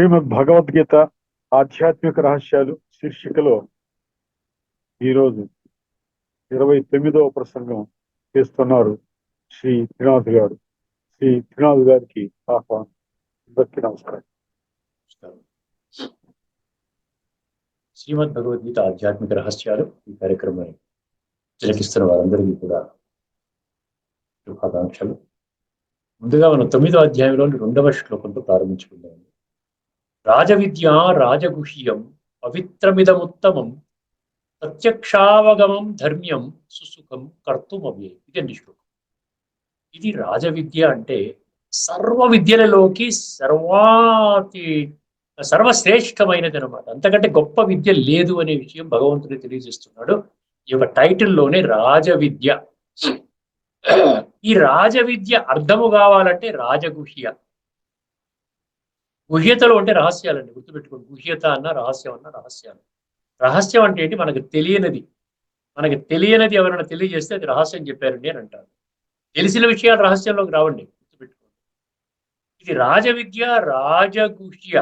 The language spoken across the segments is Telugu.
శ్రీమద్ భగవద్గీత ఆధ్యాత్మిక రహస్యాలు శీర్షికలో ఈరోజు 29వ ప్రసంగం చేస్తున్నారు శ్రీ త్రినాథ్ గారు. శ్రీ త్రినాథ్ గారికి ఆహ్వానం. అందరికీ నమస్కారం. శ్రీమద్ భగవద్గీత ఆధ్యాత్మిక రహస్యాలు ఈ కార్యక్రమాన్ని తిలకిస్తున్న వారందరికీ కూడా శుభాకాంక్షలు. ముందుగా మనం 9వ అధ్యాయంలోని 2వ శ్లోకంతో ప్రారంభించుకుందాం. రాజవిద్య రాజగుహ్యం పవిత్రమిదముత్తమం ప్రత్యక్షావగమం ధర్మ్యం సుసుఖం కర్తుమవ్యయం. ఇదండి శ్లోకం. ఇది రాజవిద్య అంటే సర్వ విద్యలలోకి సర్వశ్రేష్టమైనది అనమాట. అంతకంటే గొప్ప విద్య లేదు అనే విషయం భగవంతుడు తెలియజేస్తున్నాడు ఈ యొక్క టైటిల్లోనే. రాజవిద్య. ఈ రాజవిద్య అర్థము కావాలంటే రాజగుహ్య. గుహ్యతలో అంటే రహస్యాలండి, గుర్తుపెట్టుకోండి. గుహ్యత అన్న రహస్యం అన్న రహస్యాలు. రహస్యం అంటే ఏంటి? మనకు తెలియనిది ఎవరైనా తెలియజేస్తే అది రహస్యం చెప్పారండి అని అంటారు. తెలిసిన విషయాలు రహస్యంలోకి రావండి, గుర్తుపెట్టుకోండి. ఇది రాజవిద్య రాజగుహ్య.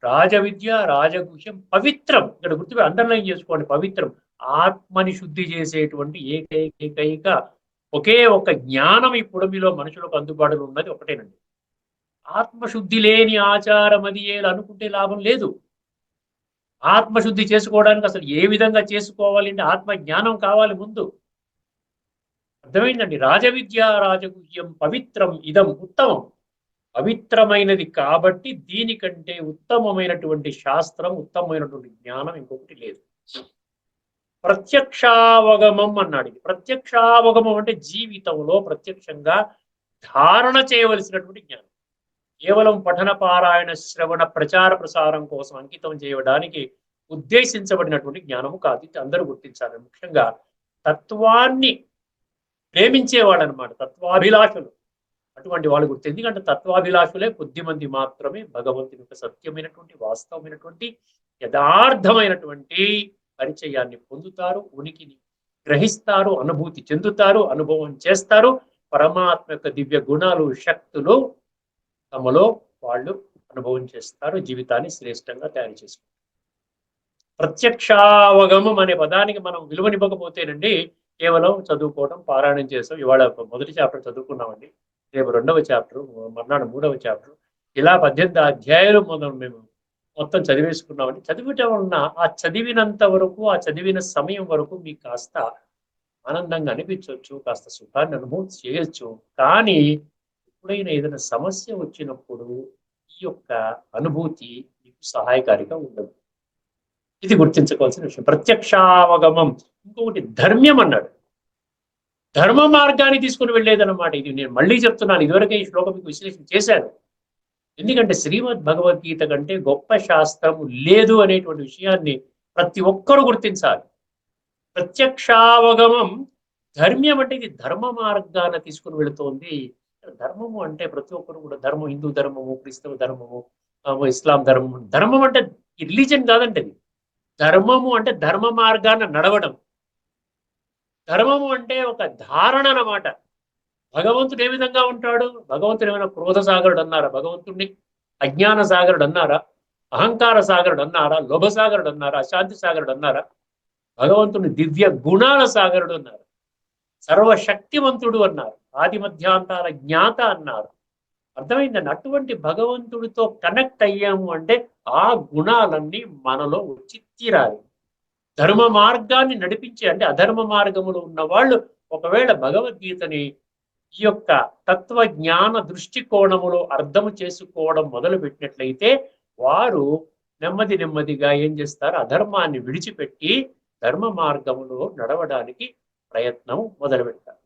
రాజవిద్య రాజగుహ్యం పవిత్రం. ఇక్కడ గుర్తు అండర్లైన్ చేసుకోండి. పవిత్రం, ఆత్మని శుద్ధి చేసేటువంటి ఏకైక ఒకే ఒక జ్ఞానం ఈ పుడమిలో మనుషులకు అందుబాటులో ఉన్నది ఒకటేనండి. ఆత్మశుద్ధి లేని ఆచారం అది అనుకుంటే లాభం లేదు. ఆత్మశుద్ధి చేసుకోవడానికి అసలు ఏ విధంగా చేసుకోవాలి అంటే ఆత్మ జ్ఞానం కావాలి ముందు. అర్థమైందండి? రాజవిద్య రాజగుహ్యం పవిత్రం ఇదం ఉత్తమం. పవిత్రమైనది కాబట్టి దీనికంటే ఉత్తమమైనటువంటి శాస్త్రం, ఉత్తమమైనటువంటి జ్ఞానం ఇంకొకటి లేదు. ప్రత్యక్షావగమం అన్నాడు. ఇది ప్రత్యక్షావగమం అంటే జీవితంలో ప్రత్యక్షంగా ధారణ చేయవలసినటువంటి జ్ఞానం. కేవలం పఠన పారాయణ శ్రవణ ప్రచార ప్రసారం కోసం అంకితం చేయడానికి ఉద్దేశించబడినటువంటి జ్ఞానము కాదు. ఇది అందరూ గుర్తించాలి. ముఖ్యంగా తత్వాన్ని ప్రేమించేవాళ్ళు అనమాట, తత్వాభిలాషులు. అటువంటి వాళ్ళు గుర్తు. ఎందుకంటే తత్వాభిలాషులే కొద్దిమంది మాత్రమే భగవంతుని యొక్క సత్యమైనటువంటి వాస్తవమైనటువంటి యథార్థమైనటువంటి పరిచయాన్ని పొందుతారు, ఉనికిని గ్రహిస్తారు, అనుభూతి చెందుతారు, అనుభవం చేస్తారు. పరమాత్మ యొక్క దివ్య గుణాలు శక్తులు తమలో వాళ్ళు అనుభవం చేస్తారు, జీవితాన్ని శ్రేష్టంగా తయారు చేసుకుంటారు. ప్రత్యక్షావగమం అనే పదానికి మనం విలువనివ్వకపోతేనండి కేవలం చదువుకోవడం, పారాయణం చేస్తాం. ఇవాళ మొదటి చాప్టర్ చదువుకున్నామండి, రేపు 2వ చాప్టర్, మర్నాడు 3వ చాప్టర్, ఇలా 18 అధ్యాయాలు మేము మొత్తం చదివేసుకున్నామండి. చదివటం వలన ఆ చదివినంత వరకు, ఆ చదివిన సమయం వరకు మీకు కాస్త ఆనందంగా అనిపించవచ్చు, కాస్త సుఖాన్ని అనుభూతి చేయొచ్చు. కానీ ఎప్పుడైనా ఏదైనా సమస్య వచ్చినప్పుడు ఈ యొక్క అనుభూతి మీకు సహాయకారిగా ఉండదు. ఇది గుర్తించుకోవాల్సిన విషయం. ప్రత్యక్షావగమం. ఇంకొకటి ధర్మ్యం అన్నాడు. ధర్మ మార్గాన్ని తీసుకుని వెళ్ళేదన్నమాట. ఇది నేను మళ్ళీ చెప్తున్నాను, ఇదివరకే ఈ శ్లోకం మీకు విశ్లేషణ చేశాను. ఎందుకంటే శ్రీమద్ భగవద్గీత కంటే గొప్ప శాస్త్రము లేదు అనేటువంటి విషయాన్ని ప్రతి ఒక్కరూ గుర్తించాలి. ప్రత్యక్షావగమం. ధర్మ్యం అంటే ఇది ధర్మ మార్గాన్ని తీసుకుని వెళుతోంది. ధర్మము అంటే ప్రతి ఒక్కరు కూడా ధర్మం, హిందూ ధర్మము, క్రైస్తవ ధర్మము, ఇస్లాం ధర్మం. ధర్మం అంటే రిలీజన్ కాదంటే అది. ధర్మము అంటే ధర్మ మార్గాన్ని నడవడం. ధర్మము అంటే ఒక ధారణ అన్నమాట. భగవంతుడు ఏ విధంగా ఉంటాడు? భగవంతుడు ఏమైనా క్రోధ సాగరుడు అన్నారా? భగవంతుడిని అజ్ఞాన సాగరుడు అన్నారా? అహంకార సాగరుడు అన్నారా? లోభ సాగరుడు అన్నారా? అశాంతి సాగరుడు అన్నారా? భగవంతుని దివ్య గుణాల సాగరుడు అన్నారు, సర్వశక్తివంతుడు అన్నారు, ఆది మధ్యాంతాల జ్ఞాత అన్నారు. అర్థమైందండి? అటువంటి భగవంతుడితో కనెక్ట్ అయ్యాము అంటే ఆ గుణాలన్నీ మనలో వచ్చి తీరాలి. ధర్మ మార్గాన్ని నడిపించే, అంటే అధర్మ మార్గములో ఉన్న వాళ్ళు ఒకవేళ భగవద్గీతని ఈ యొక్క తత్వ జ్ఞాన దృష్టికోణములో అర్థం చేసుకోవడం మొదలు పెట్టినట్లయితే వారు నెమ్మదిగా ఏం చేస్తారు? అధర్మాన్ని విడిచిపెట్టి ధర్మ మార్గములో నడవడానికి ప్రయత్నం మొదలు పెడతారు.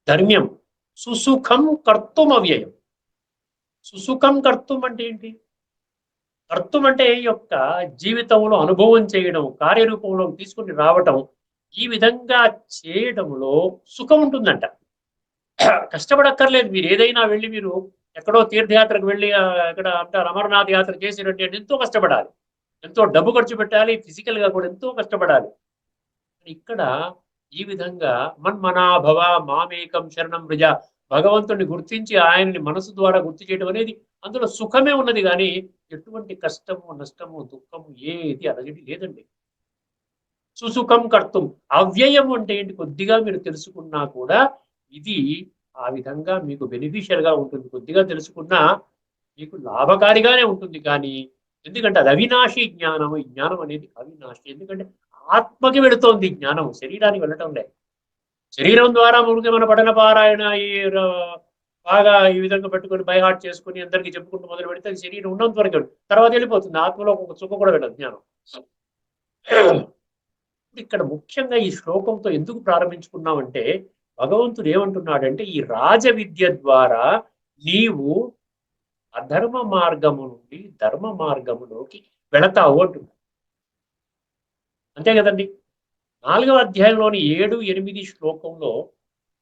ధర్మ్యం. సుసుఖం కర్తుం అవ్యయం. సుసుఖం కర్తుం అంటే ఏంటి? కర్తుం అంటే ఈ యొక్క జీవితంలో అనుభవం చేయడం, కార్యరూపంలో తీసుకుని రావటం. ఈ విధంగా చేయడంలో సుఖం ఉంటుందంట. కష్టపడక్కర్లేదు. మీరు ఏదైనా వెళ్ళి, మీరు ఎక్కడో తీర్థయాత్రకు వెళ్ళి ఎక్కడ అంటారు అమర్నాథ్ యాత్ర చేసినట్టు ఎంతో కష్టపడాలి, ఎంతో డబ్బు ఖర్చు పెట్టాలి, ఫిజికల్గా కూడా ఎంతో కష్టపడాలి. ఇక్కడ ఈ విధంగా మన్మనాభవ మామేకం శరణం వ్రజ, భగవంతుడిని గుర్తించి ఆయన్ని మనసు ద్వారా గుర్తు చేయడం అనేది అందులో సుఖమే ఉన్నది కానీ ఎటువంటి కష్టము నష్టము దుఃఖము ఏది అలజడి లేదండి. సుసుఖం కర్తం, అవ్యయం అంటే ఏంటి కొద్దిగా మీరు తెలుసుకున్నా కూడా ఇది ఆ విధంగా మీకు బెనిఫిషియల్ గా ఉంటుంది. కొద్దిగా తెలుసుకున్నా మీకు లాభకారిగానే ఉంటుంది. కానీ ఎందుకంటే అది అవినాశి జ్ఞానం. ఈ జ్ఞానం అనేది అవినాశి. ఎందుకంటే ఆత్మకి వెళుతోంది జ్ఞానం, శరీరానికి వెళ్ళటం లేదు. శరీరం ద్వారా ముడికి మన పఠన పారాయణ బాగా ఈ విధంగా పెట్టుకొని బై హార్ట్ చేసుకుని అందరికీ చెప్పుకుంటూ మొదలు పెడితే అది శరీరం ఉన్నంత వరకు తర్వాత వెళ్ళిపోతుంది. ఆత్మలో ఒక చుక్క కూడా వెళ్ళదు జ్ఞానం. ఇక్కడ ముఖ్యంగా ఈ శ్లోకంతో ఎందుకు ప్రారంభించుకున్నామంటే భగవంతుడు ఏమంటున్నాడంటే ఈ రాజ విద్య ద్వారా నీవు అధర్మ మార్గము నుండి ధర్మ మార్గములోకి వెళతావు అంటున్నాడు. అంతే కదండి. 4వ అధ్యాయంలోని 7, 8 శ్లోకంలో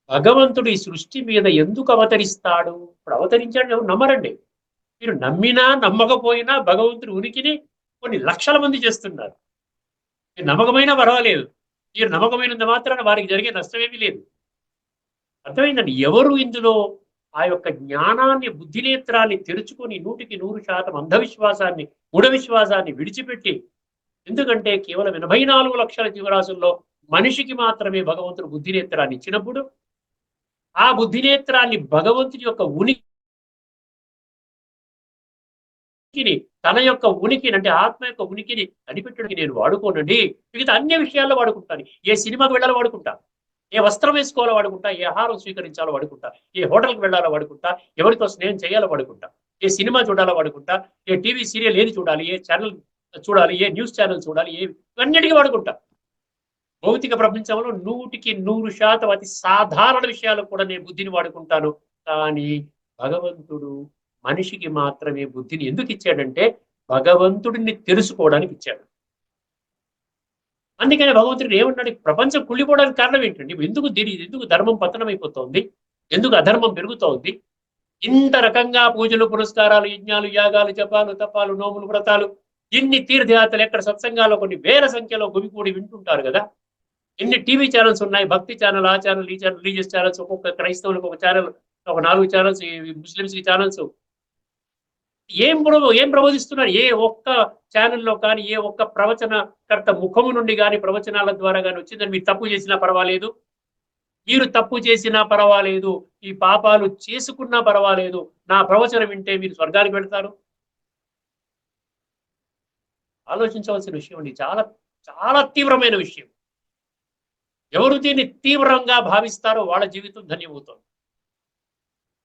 భగవంతుడు ఈ సృష్టి మీద ఎందుకు అవతరిస్తాడు? ఇప్పుడు అవతరించాడు ఎవరు నమ్మరండి. మీరు నమ్మినా నమ్మకపోయినా భగవంతుడి ఉనికిని కొన్ని లక్షల మంది చేస్తున్నారు. మీరు నమ్మకమైనా పర్వాలేదు. మీరు నమ్మకమైనంత మాత్రాన వారికి జరిగే నష్టమేమీ లేదు. అర్థమైందండి. ఎవరు ఇందులో ఆ యొక్క జ్ఞానాన్ని బుద్ధినేత్రాన్ని తెరుచుకొని 100% అంధవిశ్వాసాన్ని మూఢ విశ్వాసాన్ని విడిచిపెట్టి, ఎందుకంటే కేవలం 84 లక్షల జీవరాశుల్లో మనిషికి మాత్రమే భగవంతుడు బుద్ధినేత్రాన్ని ఇచ్చినప్పుడు ఆ బుద్ధినేత్రాన్ని భగవంతుడి యొక్క ఉనికిని తన యొక్క ఉనికిని అంటే ఆత్మ యొక్క ఉనికిని కనిపెట్టడానికి నేను వాడుకోనండి. మిగతా అన్ని విషయాల్లో వాడుకుంటాను. ఏ సినిమాకి వెళ్ళాలో వాడుకుంటా, ఏ వస్త్రం వేసుకోవాలో వాడుకుంటా, ఏ ఆహారం స్వీకరించాలో వాడుకుంటా, ఏ హోటల్కి వెళ్ళాలో వాడుకుంటా, ఎవరితో స్నేహం చేయాలో వాడుకుంటా, ఏ సినిమా చూడాలో వాడుకుంటా, ఏ టీవీ సీరియల్ ఏది చూడాలి, ఏ ఛానల్ చూడాలి, ఏ న్యూస్ ఛానల్ చూడాలి, అన్నిటికీ వాడుకుంటా. భౌతిక ప్రపంచంలో 100% అతి సాధారణ విషయాలు కూడా నేను బుద్ధిని వాడుకుంటాను. కానీ భగవంతుడు మనిషికి మాత్రమే బుద్ధిని ఎందుకు ఇచ్చాడంటే భగవంతుడిని తెలుసుకోవడానికి ఇచ్చాడు. అందుకని భగవంతుడు ఏమన్నాడు? ప్రపంచం కుళ్ళిపోవడానికి కారణం ఏంటండి? ఎందుకు ధర్మం పతనం అయిపోతుంది? ఎందుకు అధర్మం పెరుగుతోంది? ఇంత రకంగా పూజలు పురస్కారాలు యజ్ఞాలు యాగాలు జపాలు తపాలు నోములు వ్రతాలు ఇన్ని తీర్థయాత్రలు ఎక్కడ సత్సంగాల్లో కొన్ని వేల సంఖ్యలో గుమికూడి వింటుంటారు కదా. ఎన్ని టీవీ ఛానల్స్ ఉన్నాయి, భక్తి ఛానల్, ఆ ఛానల్, ఈ ఛానల్, రిలీజియస్ ఛానల్స్, ఒక్కొక్క క్రైస్తవులకు ఒక ఛానల్, ఒక 4 ఛానల్స్, ముస్లిమ్స్ కి ఛానల్స్. ఏం ప్రబోధిస్తున్నారు? ఏ ఒక్క ఛానల్లో కానీ ఏ ఒక్క ప్రవచనకర్త ముఖము నుండి కానీ ప్రవచనాల ద్వారా కానీ వచ్చిందని మీరు తప్పు చేసినా పర్వాలేదు, మీరు తప్పు చేసినా పర్వాలేదు, ఈ పాపాలు చేసుకున్నా పర్వాలేదు, నా ప్రవచనం వింటే మీరు స్వర్గానికి వెళ్తారు. ఆలోచించవలసిన విషయం అండి. చాలా చాలా తీవ్రమైన విషయం. ఎవరు దీన్ని తీవ్రంగా భావిస్తారో వాళ్ళ జీవితం ధన్యమవుతుంది.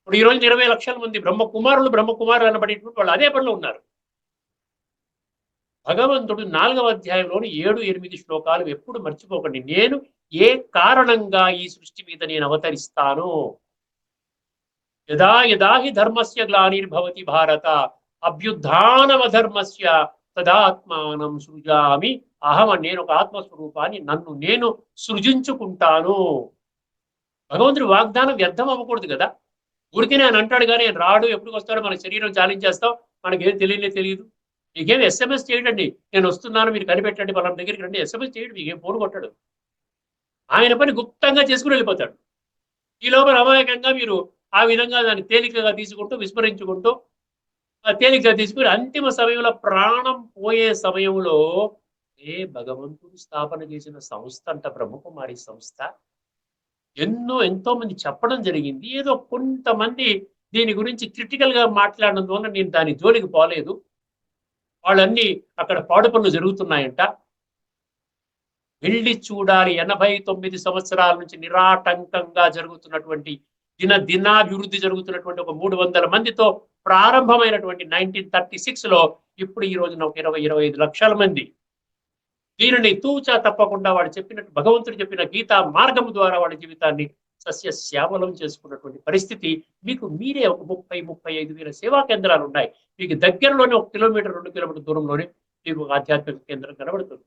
ఇప్పుడు ఈ రోజు 20 లక్షల మంది బ్రహ్మకుమారులు అనబడేటువంటి వాళ్ళు అదే పనిలో ఉన్నారు. భగవంతుడు 4వ అధ్యాయంలోని 7, 8 శ్లోకాలు ఎప్పుడు మర్చిపోకండి. నేను ఏ కారణంగా ఈ సృష్టి మీద నేను అవతరిస్తాను? యదా యదా హి ధర్మస్య గ్లానిర్భవతి భారత అభ్యుత్థానమధర్మస్య తదాత్మానం సృజామి అహం. నేను ఒక ఆత్మస్వరూపాన్ని నన్ను నేను సృజించుకుంటాను. భగవంతుడు వాగ్దానం వ్యర్థం అవ్వకూడదు కదా. ఊరికి నేను అంటాడు కానీ రాడు, ఎప్పుడు వస్తాడో మన శరీరం చాలించేస్తాం, మనకేం తెలియదు. మీకేం SMS చేయడండి, నేను వస్తున్నాను మీరు కనిపెట్టండి మన దగ్గరికి రండి, SMS చేయడు, మీకేం ఫోన్ కొట్టాడు. ఆయన పని గుప్తంగా చేసుకుని వెళ్ళిపోతాడు. ఈ లోపల అమాయకంగా మీరు ఆ విధంగా దాన్ని తేలికగా తీసుకుంటూ విస్మరించుకుంటూ తేలికగా తీసుకుని అంతిమ సమయంలో ప్రాణం పోయే సమయంలో భగవంతుడు స్థాపన చేసిన సంస్థ అంట బ్రహ్మకుమారి సంస్థ. ఎంతో మంది చెప్పడం జరిగింది. ఏదో కొంతమంది దీని గురించి క్రిటికల్ గా మాట్లాడినందువల్ల నేను దాని జోలికి పోలేదు. వాళ్ళన్నీ అక్కడ పాడు పనులు జరుగుతున్నాయంట, వెళ్ళి చూడాలి. 89 సంవత్సరాల నుంచి నిరాటంకంగా జరుగుతున్నటువంటి దినాభివృద్ధి జరుగుతున్నటువంటి ఒక 300 మందితో ప్రారంభమైనటువంటి 1936లో ఇప్పుడు ఈ రోజున ఒక 20-25 లక్షల మంది దీనిని తూచా తప్పకుండా వాడు చెప్పినట్టు భగవంతుడు చెప్పిన గీతా మార్గం ద్వారా వాళ్ళ జీవితాన్ని సస్యశ్యామలం చేసుకున్నటువంటి పరిస్థితి. మీకు మీరే ఒక 30-35 వేల సేవా కేంద్రాలు ఉన్నాయి. మీకు దగ్గరలోనే 1 కిలోమీటర్ 2 కిలోమీటర్ దూరంలోనే మీకు ఆధ్యాత్మిక కేంద్రం కనబడుతుంది.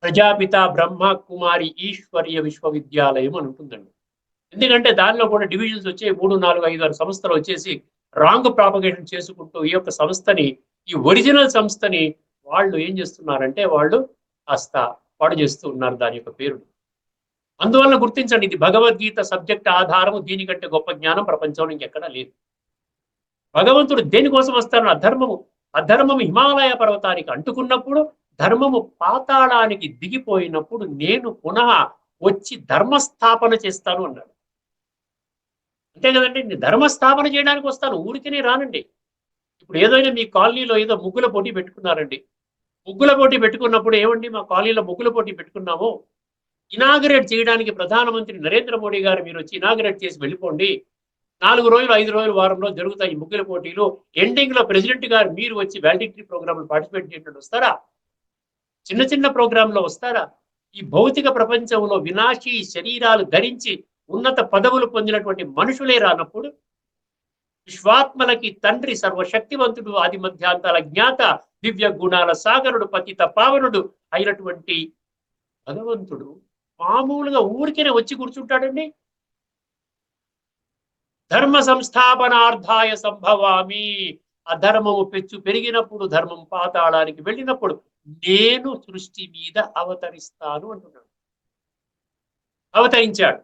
ప్రజాపిత బ్రహ్మ కుమారి ఈశ్వరీయ విశ్వవిద్యాలయం అని ఉంటుందండి. ఎందుకంటే దానిలో కూడా డివిజన్స్ వచ్చే 3, 4, 5, 6 సంస్థలు వచ్చేసి రాంగ్ ప్రాపగేషన్ చేసుకుంటూ ఈ యొక్క సంస్థని, ఈ ఒరిజినల్ సంస్థని వాళ్ళు ఏం చేస్తున్నారంటే వాళ్ళు కాస్త పాడు చేస్తూ ఉన్నారు దాని యొక్క పేరు. అందువల్ల గుర్తించండి, ఇది భగవద్గీత సబ్జెక్ట్ ఆధారము. దీనికంటే గొప్ప జ్ఞానం ప్రపంచంలో ఇంకెక్కడా లేదు. భగవంతుడు దేనికోసం వస్తాడు? అధర్మము హిమాలయ పర్వతానికి అంటుకున్నప్పుడు, ధర్మము పాతాళానికి దిగిపోయినప్పుడు నేను పునః వచ్చి ధర్మస్థాపన చేస్తాను అన్నాడు. అంతే కదండి, నేను ధర్మస్థాపన చేయడానికి వస్తాను, ఊరికనే రానండి. ఇప్పుడు ఏదైనా మీ కాలనీలో ఏదో ముగ్గుల పోటీ పెట్టుకున్నారండి. ముగ్గుల పోటీ పెట్టుకున్నప్పుడు ఏమండి, మా కాలనీలో ముగ్గుల పోటీ పెట్టుకున్నాము, ఇనాగరేట్ చేయడానికి ప్రధానమంత్రి నరేంద్ర మోడీ గారు మీరు వచ్చి ఇనాగరేట్ చేసి వెళ్ళిపోండి, 4 రోజులు 5 రోజులు వారంలో జరుగుతాయి ఈ ముగ్గుల పోటీలు, ఎండింగ్ లో ప్రెసిడెంట్ గారు మీరు వచ్చి వ్యాలిడిటీ ప్రోగ్రామ్ పార్టిసిపేట్ చేయడం వస్తారా? చిన్న చిన్న ప్రోగ్రాంలో వస్తారా? ఈ భౌతిక ప్రపంచంలో వినాశీ శరీరాలు ధరించి ఉన్నత పదవులు పొందినటువంటి మనుషులే రానప్పుడు, విశ్వాత్మలకి తండ్రి, సర్వశక్తివంతుడు, ఆది మధ్యాంతాల జ్ఞాత, దివ్య గుణాల సాగరుడు, పతిత పావనుడు అయినటువంటి భగవంతుడు మామూలుగా ఊరికేనే వచ్చి కూర్చుంటాడండి? ధర్మ సంస్థాపనార్థాయ సంభవామి. అధర్మము పెచ్చు పెరిగినప్పుడు, ధర్మం పాతాళానికి వెళ్ళినప్పుడు నేను సృష్టి మీద అవతరిస్తాను అంటున్నాడు. అవతరించాడు.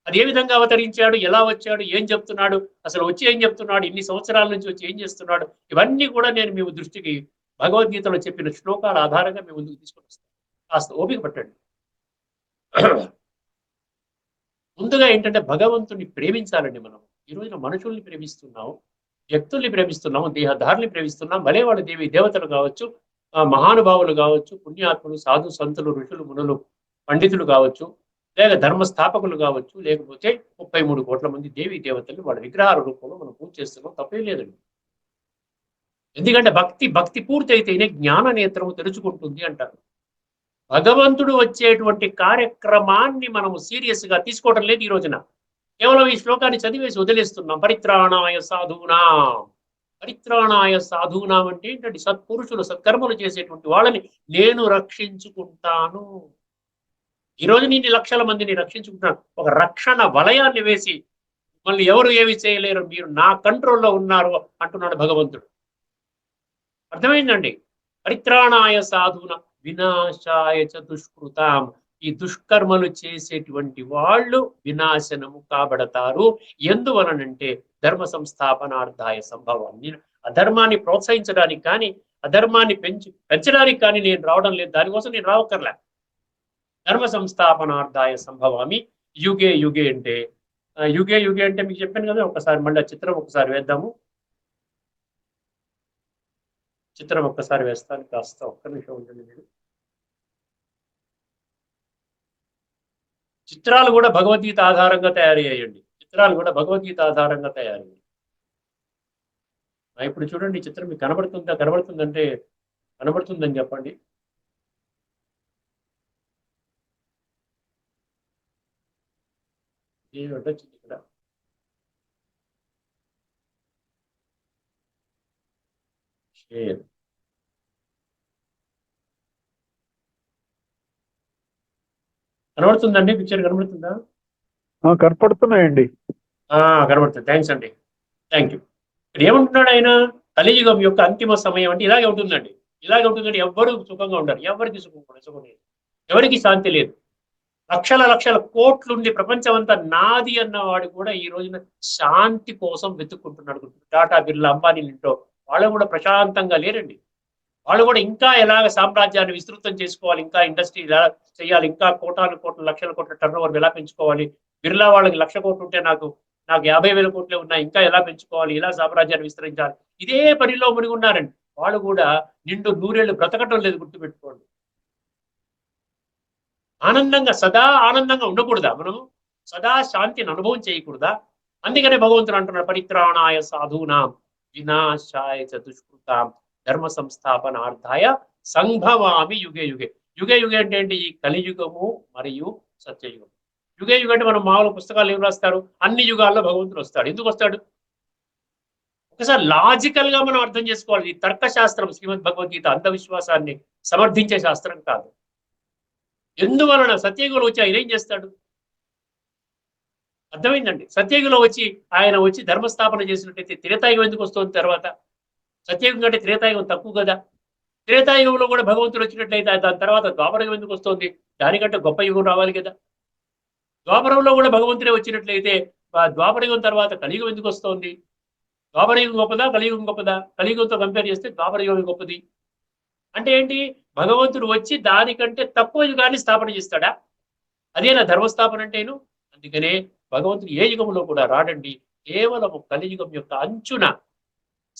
అది ఏ విధంగా అవతరించాడు, ఎలా వచ్చాడు, ఏం చెప్తున్నాడు, అసలు వచ్చి ఏం చెప్తున్నాడు, ఇన్ని సంవత్సరాల నుంచి వచ్చి ఏం చేస్తున్నాడు, ఇవన్నీ కూడా నేను మీ దృష్టికి భగవద్గీతలో చెప్పిన శ్లోకాల ఆధారంగా మేము ముందుకు తీసుకొని వస్తాం. కాస్త ఓపిక పట్టండి. ముందుగా ఏంటంటే భగవంతుని ప్రేమించాలండి. మనం ఈ రోజున మనుషుల్ని ప్రేమిస్తున్నాం, వ్యక్తుల్ని ప్రేమిస్తున్నాం, దేహధారుల్ని ప్రేమిస్తున్నాం. భలే వాళ్ళు దేవి దేవతలు కావచ్చు, మహానుభావులు కావచ్చు, పుణ్యాత్ములు, సాధు సంతులు, ఋషులు, మునులు, పండితులు కావచ్చు, లేక ధర్మస్థాపకులు కావచ్చు, లేకపోతే 33 కోట్ల మంది దేవి దేవతలు వాళ్ళ విగ్రహాల రూపంలో మనం పూజ చేస్తున్నాం, తప్పేం లేదండి. ఎందుకంటే భక్తి పూర్తయితేనే జ్ఞాన నేత్రము తెరుచుకుంటుంది అంటారు. భగవంతుడు వచ్చేటువంటి కార్యక్రమాన్ని మనము సీరియస్ గా తీసుకోవడం లేదు ఈ రోజున. కేవలం ఈ శ్లోకాన్ని చదివేసి వదిలేస్తున్నాం. పరిత్రాణాయ సాధూనాం. పరిత్రాణాయ సాధూనాం అంటే ఏంటంటే సత్పురుషులు, సత్కర్మలు చేసేటువంటి వాళ్ళని నేను రక్షించుకుంటాను. ఈ రోజు నేను లక్షల మందిని రక్షించుకుంటాను. ఒక రక్షణ వలయాన్ని వేసి మళ్ళీ ఎవరు ఏమి చేయలేరు, మీరు నా కంట్రోల్లో ఉన్నారు అంటున్నాడు భగవంతుడు. అర్థమైందండి? పరిత్రాణాయ సాధూన వినాశాయ చ దుష్కృతాం. ఈ దుష్కర్మలు చేసేటువంటి వాళ్ళు వినాశనము కాబడతారు. ఎందువలనంటే ధర్మ సంస్థాపనార్థాయ సంభవం. నేను అధర్మాన్ని ప్రోత్సహించడానికి కానీ, అధర్మాన్ని పెంచడానికి కానీ నేను రావడం లేదు. దానికోసం నేను రావక్కర్లే. ధర్మ సంస్థాపనార్థాయ సంభవామి. యుగే యుగే అంటే యుగే అంటే మీకు చెప్పాను కదా. ఒకసారి మళ్ళీ చిత్రం ఒకసారి వేద్దాము. చిత్రం ఒక్కసారి వేస్తాను, కాస్త ఒక్క నిమిషం ఉంటుంది. మీరు చిత్రాలు కూడా భగవద్గీత ఆధారంగా తయారయ్యాయండి. చిత్రాలు కూడా భగవద్గీత ఆధారంగా తయారయ్యాయి. ఇప్పుడు చూడండి, చిత్రం మీకు కనబడుతుందంటే కనబడుతుందని చెప్పండి. వచ్చింది ఇక్కడ. షేర్. కనబడుతుందండి? పిక్చర్ కనబడుతుందా? కనపడుతున్నాయండి. కనబడుతుంది. థ్యాంక్స్ అండి, థ్యాంక్ యూ. ఇక్కడ ఏమంటున్నాడు ఆయన? కలియుగం యొక్క అంతిమ సమయం అంటే ఇలాగే ఉంటుందండి. ఇలాగే ఉంటుందండి. ఎవ్వరు సుఖంగా ఉండరు, ఎవరికి సుఖం లేదు, ఎవరికి శాంతి లేదు. లక్షల కోట్లుండి ప్రపంచం అంతా నాది అన్నవాడు కూడా ఈ రోజున శాంతి కోసం వెతుక్కుంటున్నాడు. టాటా, బిర్లా, అంబానీ ఇంట్లో వాళ్ళు కూడా ప్రశాంతంగా లేరండి. వాళ్ళు కూడా ఇంకా ఎలాగ సామ్రాజ్యాన్ని విస్తృతం చేసుకోవాలి, ఇంకా ఇండస్ట్రీ ఎలా చేయాలి, ఇంకా కోట్ల లక్షల కోట్ల టర్న్ ఓవర్ ఎలా పెంచుకోవాలి. బిర్లా వాళ్ళకి 1,00,000 కోట్లు ఉంటే నాకు 50,000 కోట్లే ఉన్నాయి, ఇంకా ఎలా పెంచుకోవాలి, ఇలా సామ్రాజ్యాన్ని విస్తరించాలి, ఇదే పనిలో మునిగి ఉన్నారండి. వాళ్ళు కూడా నిండు 100 ఏళ్ళు బ్రతకటం లేదు, గుర్తుపెట్టుకోండి. సదా ఆనందంగా ఉండకూడదా? మనము సదా శాంతిని అనుభవం చేయకూడదా? అందుకనే భగవంతుడు అంటున్నాడు, పరిత్రాణాయ సాధూనాం వినాశాయ చ దుష్కృతాం ధర్మ సంస్థాపనార్థాయ సంభవామి యుగే యుగే. యుగే యుగే అంటే ఏంటి? ఈ కలియుగము మరియు సత్యయుగం. యుగే యుగం అంటే మనం మామూలు పుస్తకాలు ఏం రాస్తారు, అన్ని యుగాల్లో భగవంతుడు వస్తాడు. ఎందుకు వస్తాడు? ఒకసారి లాజికల్ గా మనం అర్థం చేసుకోవాలి. ఈ తర్కశాస్త్రం, శ్రీమద్ భగవద్గీత అంధవిశ్వాసాన్ని సమర్థించే శాస్త్రం కాదు. ఎందువలన సత్యయుగంలో వచ్చి ఆయన ఏం చేస్తాడు? అర్థమైందండి? సత్యయుగంలో ఆయన వచ్చి ధర్మస్థాపన చేసినట్టయితే త్రేతాయుగం ఎందుకు వస్తుంది తర్వాత? సత్యయుగం కంటే త్రేతాయుగం తక్కువ కదా. త్రేతాయుగంలో కూడా భగవంతుడు వచ్చినట్లయితే దాని తర్వాత ద్వాపరయుగం ఎందుకు వస్తుంది? దానికంటే గొప్ప యుగం రావాలి కదా. ద్వాపరంలో కూడా భగవంతుడే వచ్చినట్లయితే ద్వాపరయుగం తర్వాత కలియుగం ఎందుకు వస్తుంది? ద్వాపరయుగం గొప్పదా, కలియుగం గొప్పదా? కలియుగంతో కంపేర్ చేస్తే ద్వాపరయుగం గొప్పది. అంటే ఏంటి? భగవంతుడు వచ్చి దానికంటే తక్కువ యుగాన్ని స్థాపన చేస్తాడా? అదేనా ధర్మస్థాపన అంటేను? అందుకనే భగవంతుడు ఏ యుగంలో కూడా రాడండి. కేవలం కలియుగం యొక్క అంచున,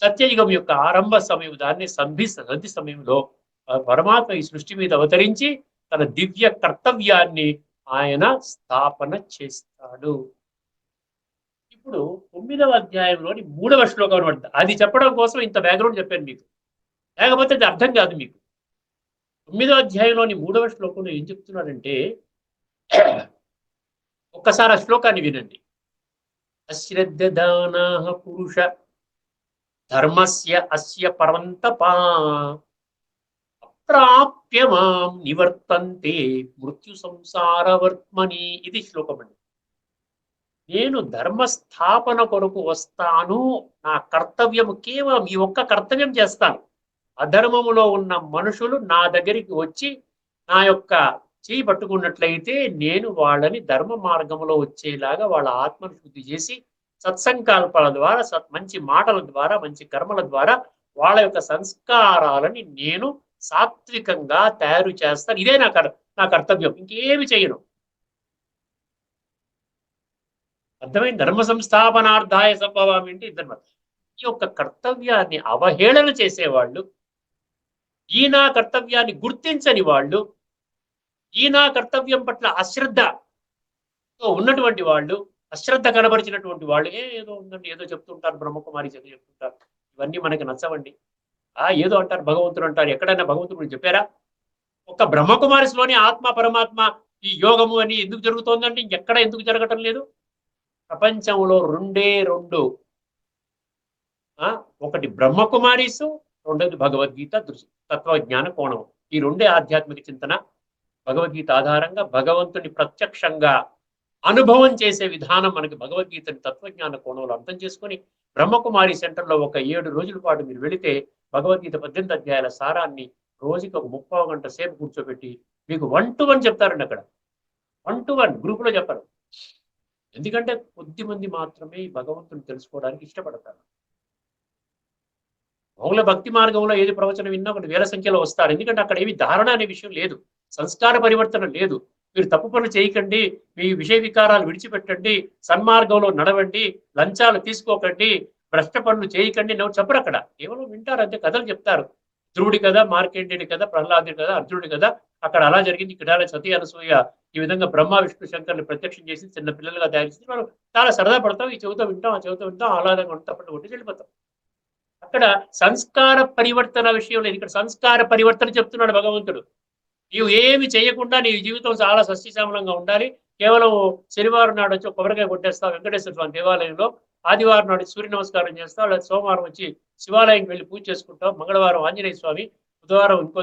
సత్యయుగం యొక్క ఆరంభ సమయం, దాన్ని సంధి సమయంలో పరమాత్మ ఈ సృష్టి మీద అవతరించి తన దివ్య కర్తవ్యాన్ని ఆయన స్థాపన చేస్తాడు. ఇప్పుడు 9వ అధ్యాయంలోని 3వ శ్లోకం అనమాట. అది చెప్పడం కోసం ఇంత బ్యాక్గ్రౌండ్ చెప్పాను మీకు. లేకపోతే అది అర్థం కాదు మీకు. 9వ అధ్యాయంలోని 3వ శ్లోకంలో ఏం చెప్తున్నాడంటే, ఒక్కసారి ఆ శ్లోకాన్ని వినండి. అశ్రద్ధదానా పురుష ధర్మస్య అస్య పరంతపా అప్రాప్య మాం నివర్తంతే మృత్యు సంసారవర్త్మని. ఇది శ్లోకం అండి. నేను ధర్మస్థాపన కొరకు వస్తాను, నా కర్తవ్యము కేవలం ఈ ఒక్క కర్తవ్యం చేస్తాను. అధర్మములో ఉన్న మనుషులు నా దగ్గరికి వచ్చి నా యొక్క చేయి పట్టుకున్నట్లయితే నేను వాళ్ళని ధర్మ మార్గంలో వచ్చేలాగా వాళ్ళ ఆత్మను శుద్ధి చేసి సత్సంకల్పాల ద్వారా, మంచి మాటల ద్వారా, మంచి కర్మల ద్వారా వాళ్ళ యొక్క సంస్కారాలని నేను సాత్వికంగా తయారు చేస్తాను. ఇదే నా కర్తవ్యం, ఇంకేమి చేయను. అర్థమైన ధర్మ సంస్థాపనార్థాయ సంభవామి అంటే ఇద్దరు. ఈ యొక్క కర్తవ్యాన్ని అవహేళన చేసేవాళ్ళు, ఈ నా కర్తవ్యాన్ని గుర్తించని వాళ్ళు, ఈ నా కర్తవ్యం పట్ల అశ్రద్ధతో ఉన్నటువంటి వాళ్ళు, అశ్రద్ధ కనబరిచినటువంటి వాళ్ళు, ఏదో ఉందండి, ఏదో చెప్తుంటారు, బ్రహ్మకుమారి ఏదో చెప్తుంటారు, ఇవన్నీ మనకి నచ్చవండి. ఏదో అంటారు, భగవంతుడు అంటారు. ఎక్కడైనా భగవంతుడు చెప్పారా? ఒక బ్రహ్మకుమారిలోని ఆత్మ పరమాత్మ ఈ యోగము అని ఎందుకు జరుగుతోందంటే ఇంకెక్కడ ఎందుకు జరగటం లేదు? ప్రపంచంలో రెండే రెండు, ఒకటి బ్రహ్మకుమారీసు, రెండోది భగవద్గీత తత్వజ్ఞాన కోణం. ఈ రెండే ఆధ్యాత్మిక చింతన. భగవద్గీత ఆధారంగా భగవంతుని ప్రత్యక్షంగా అనుభవం చేసే విధానం మనకి భగవద్గీతని తత్వజ్ఞాన కోణంలో అర్థం చేసుకొని బ్రహ్మకుమారి సెంటర్లో ఒక 7 రోజుల పాటు మీరు వెళితే భగవద్గీత 18 అధ్యాయాల సారాన్ని రోజుకి ఒక 30 గంట సేపు కూర్చోబెట్టి మీకు 1 to 1 చెప్తారండి. అక్కడ 1 to 1 గ్రూపులో చెప్పరు. ఎందుకంటే కొద్ది మంది మాత్రమే ఈ భగవంతుని తెలుసుకోవడానికి ఇష్టపడతారు. మౌల భక్తి మార్గంలో ఏది ప్రవచనం విన్నా కొన్ని వేల సంఖ్యలో వస్తారు. ఎందుకంటే అక్కడ ఏమి ధారణ అనే విషయం లేదు, సంస్కార పరివర్తన లేదు. మీరు తప్పు పనులు చేయకండి, మీ విషయ వికారాలు విడిచిపెట్టండి, సన్మార్గంలో నడవండి, లంచాలు తీసుకోకండి, భ్రష్ట పనులు చేయకండి ఎవరు చెప్పరు. అక్కడ కేవలం వింటారు అంతే, కథలు చెప్తారు. ధ్రువుడి కదా, మార్కండేయుడి కదా, ప్రహ్లాదుడి కదా, అర్జునుడి కదా, అక్కడ అలా జరిగింది, ఇక్కడ సతీ అనసూయ ఈ విధంగా బ్రహ్మ విష్ణు శంకర్ని ప్రత్యక్షం చేసి చిన్న పిల్లలుగా తయారు చేసి మనం చాలా సరదా పడతాం. ఈ చెబుతూ వింటాం, ఆ చెబుతూ వింటాం, ఆహ్లాదంగా ఉంటాం, పట్టు కొట్టి వెళ్ళిపోతాం. అక్కడ సంస్కార పరివర్తన విషయం లేదు. ఇక్కడ సంస్కార పరివర్తన చెప్తున్నాడు భగవంతుడు. నీవు ఏమి చేయకుండా నీ జీవితం చాలా సస్యశ్యామలంగా ఉండాలి. కేవలం శనివారం నాడు వచ్చి కొబ్బరికాయ కొట్టేస్తావు వెంకటేశ్వర స్వామి దేవాలయంలో, ఆదివారం నాడు సూర్య నమస్కారం చేస్తావు, లేదా సోమవారం వచ్చి శివాలయంకి వెళ్ళి పూజ చేసుకుంటావు, మంగళవారం ఆంజనేయ స్వామి, బుధవారం ఇంకో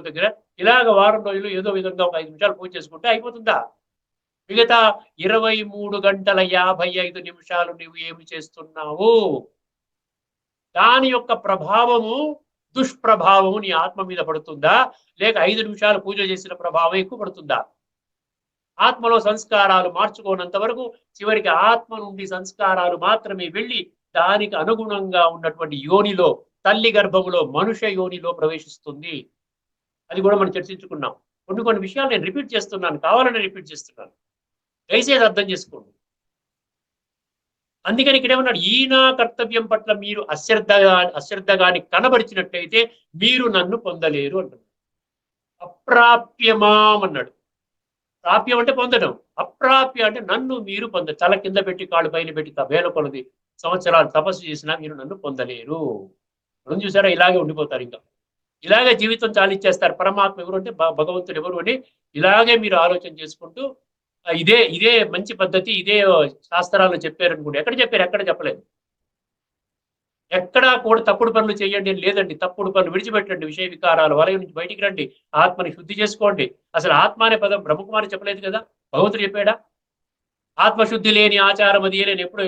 దగ్గర ఇలాగ వారం రోజులు ఏదో విధంగా ఒక 5 నిమిషాలు పూజ చేసుకుంటే అయిపోతుందా? మిగతా 23 గంటల 55 నిమిషాలు నువ్వు ఏమి చేస్తున్నావు? దాని యొక్క ప్రభావము, దుష్ప్రభావము నీ ఆత్మ మీద పడుతుందా, లేక 5 నిమిషాలు పూజ చేసిన ప్రభావం ఎక్కువ పడుతుందా? ఆత్మలో సంస్కారాలు మార్చుకోనంత వరకు చివరికి ఆత్మ నుండి సంస్కారాలు మాత్రమే వెళ్ళి దానికి అనుగుణంగా ఉన్నటువంటి యోనిలో, తల్లి గర్భములో, మనుష్య యోనిలో ప్రవేశిస్తుంది. అది కూడా మనం చర్చించుకున్నాం. కొన్ని విషయాలు నేను రిపీట్ చేస్తున్నాను, కావాలని రిపీట్ చేస్తున్నాను, దయచేసి అర్థం చేసుకోండి. అందుకని ఇక్కడ ఏమన్నాడు, ఈ నా కర్తవ్యం పట్ల మీరు అశ్రద్ధగాని కనబరిచినట్టయితే మీరు నన్ను పొందలేరు అంటున్నాడు. అప్రాప్యమాం అన్నాడు. ప్రాప్యం అంటే పొందడం, అప్రాప్య అంటే నన్ను మీరు తల కింద పెట్టి కాళ్ళు పైన పెట్టి వేల కొలది సంవత్సరాలు తపస్సు చేసినా మీరు నన్ను పొందలేరు. మనం చూసారా, ఇలాగే ఉండిపోతారు. ఇంకా ఇలాగే జీవితం చాలిచ్చేస్తారు. పరమాత్మ ఎవరు అంటే భగవంతుడు ఎవరు అని ఇలాగే మీరు ఆలోచన చేసుకుంటూ ఇదే మంచి పద్ధతి, ఇదే శాస్త్రాల్లో చెప్పారనుకోండి. ఎక్కడ చెప్పారు? ఎక్కడ చెప్పలేదు. ఎక్కడా కూడా తప్పుడు పనులు చేయండి అని లేదండి. తప్పుడు పనులు విడిచిపెట్టండి, విషయ వికారాలు వలయం నుంచి బయటికి రండి, ఆత్మని శుద్ధి చేసుకోండి. అసలు ఆత్మ అనే పదం బ్రహ్మకుమారి చెప్పలేదు కదా, భగవంతుడు చెప్పాడా? ఆత్మశుద్ధి లేని ఆచారం అది లేని ఎప్పుడు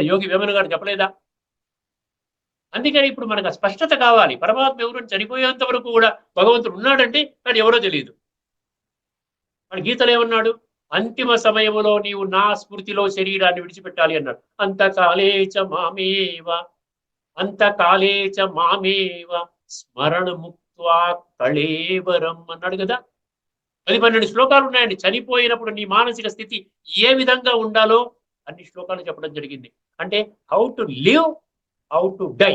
యోగి వేమన గారు చెప్పలేదా? అందుకని ఇప్పుడు మనకు స్పష్టత కావాలి. పరమాత్మ ఎవరు చనిపోయేంత వరకు కూడా భగవంతుడు ఉన్నాడంటే వాడు ఎవరో తెలియదు. వాడు గీతలు ఏమన్నాడు? అంతిమ సమయంలో నీవు నా స్మృతిలో శరీరాన్ని విడిచిపెట్టాలి అన్నాడు. అంతకాలేచ మామేవ అంతకాలేచ మామేవ స్మరణ ముక్త్వా కళేవరం అన్నాడు కదా. 10-12 శ్లోకాలు ఉన్నాయండి. చనిపోయినప్పుడు నీ మానసిక స్థితి ఏ విధంగా ఉండాలో అన్ని శ్లోకాలు చెప్పడం జరిగింది. అంటే how to live, how to die,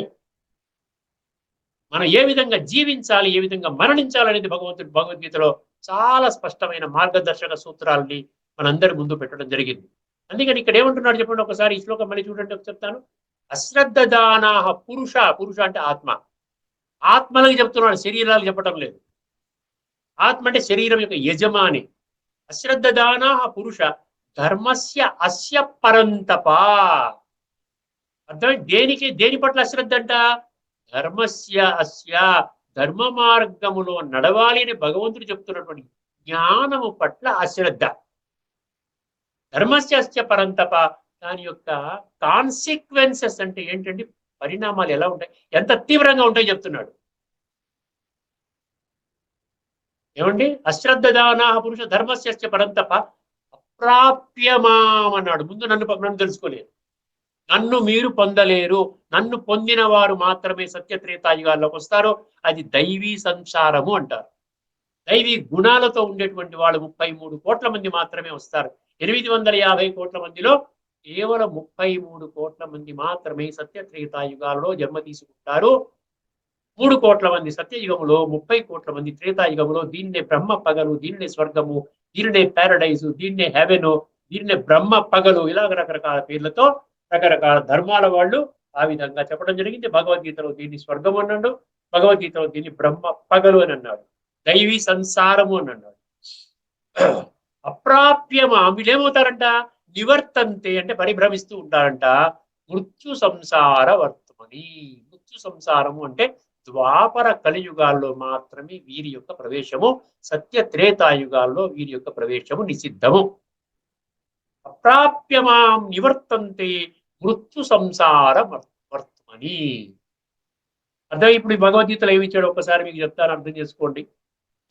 మనం ఏ విధంగా జీవించాలి, ఏ విధంగా మరణించాలి అనేది భగవంతుడు భగవద్గీతలో చాలా స్పష్టమైన మార్గదర్శక సూత్రాలని మనందరి ముందు పెట్టడం జరిగింది. అందుకని ఇక్కడ ఏమంటున్నాడు చెప్పండి ఒకసారి ఈ శ్లోకం మళ్ళీ చూడండి, చెప్తాను. అశ్రద్ధ దానాహ పురుష, పురుష అంటే ఆత్మ, ఆత్మలకు చెప్తున్నాడు, శరీరాలు చెప్పడం లేదు. ఆత్మ అంటే శరీరం యొక్క యజమాని. అశ్రద్ధ దానాహ పురుష ధర్మస్య అస్య పరంతప. అర్థమై దేనికి, దేని పట్ల అశ్రద్ధ అంట? ధర్మస్య అస్య, ధర్మ మార్గములో నడవాలి అని భగవంతుడు చెప్తున్నటువంటి జ్ఞానము పట్ల అశ్రద్ధ. ధర్మస్య అస్య పరంతప, దాని యొక్క కాన్సిక్వెన్సెస్ అంటే ఏంటంటే పరిణామాలు ఎలా ఉంటాయి, ఎంత తీవ్రంగా ఉంటాయి చెప్తున్నాడు. ఏమండి? అశ్రద్ధ దానా పురుష ధర్మస్య పరంతప అప్రాప్యమామన్నాడు. ముందు నన్ను తెలుసుకోలేదు, నన్ను మీరు పొందలేరు, నన్ను పొందిన వారు మాత్రమే సత్యత్రేతాయుగాల్లోకి వస్తారు. అది దైవీ సంసారము అంటారు. దైవీ గుణాలతో ఉండేటువంటి వాళ్ళు 33 కోట్ల మంది మాత్రమే వస్తారు. 850 కోట్ల మందిలో కేవలం 33 కోట్ల మంది మాత్రమే సత్యత్రేతాయుగాల్లో జన్మ తీసుకుంటారు. 3 కోట్ల మంది సత్యయుగములో, 30 కోట్ల మంది త్రేతాయుగములో. దీన్నే బ్రహ్మ పగలు, దీన్నే స్వర్గము, దీన్నే ప్యారడైజు, దీన్నే హెవెను, దీన్నే బ్రహ్మ పగలు, ఇలాగ రకరకాల పేర్లతో రకరకాల ధర్మాల వాళ్ళు ఆ విధంగా చెప్పడం జరిగింది. భగవద్గీతలో దీన్ని స్వర్గం అన్నాడు, భగవద్గీతలో దీన్ని బ్రహ్మ పగలు అని అన్నాడు, దైవీ సంసారము అని అన్నాడు. అప్రాప్యమా వీళ్ళేమవుతారంట? నివర్తంతే అంటే పరిభ్రమిస్తూ ఉంటారంట. మృత్యు సంసార వర్తమని. మృత్యు సంసారము అంటే ద్వాపర కలియుగాల్లో మాత్రమే వీరి యొక్క ప్రవేశము, సత్య త్రేతాయుగాల్లో వీరి యొక్క ప్రవేశము నిషిద్ధము. అప్రాప్యమాం నివర్తంతే మృత్యు సంసార వర్తమని. అర్థం. ఇప్పుడు భగవద్గీతలో ఏమి ఇచ్చాడు ఒక్కసారి మీకు చెప్తాను, అర్థం చేసుకోండి.